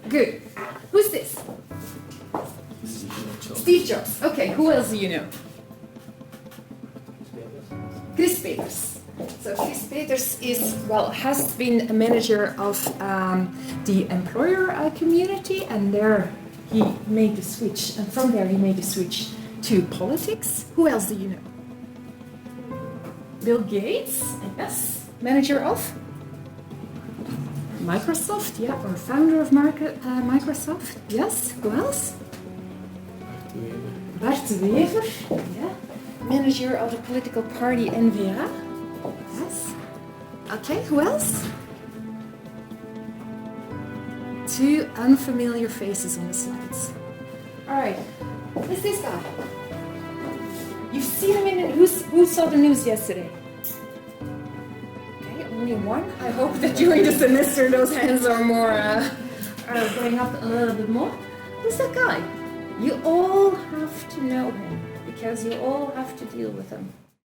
Good. Who's this? Steve Jobs. Okay, who else do you know? Chris Peters. So Chris Peters has been a manager of the employer community, and there he made the switch, and from there he made the switch to politics. Who else do you know? Bill Gates, yes, manager of Microsoft, yeah, or founder of Microsoft, yes. Who else? Bart Wever, yeah, manager of the political party N-VA, yes. Okay, who else? Two unfamiliar faces on the slides. All right, who's this guy? You've seen him in who saw the news yesterday? Okay, only one. I hope that during the semester those hands are going up a little bit more. Who's that guy? You all have to know him because you all have to deal with him.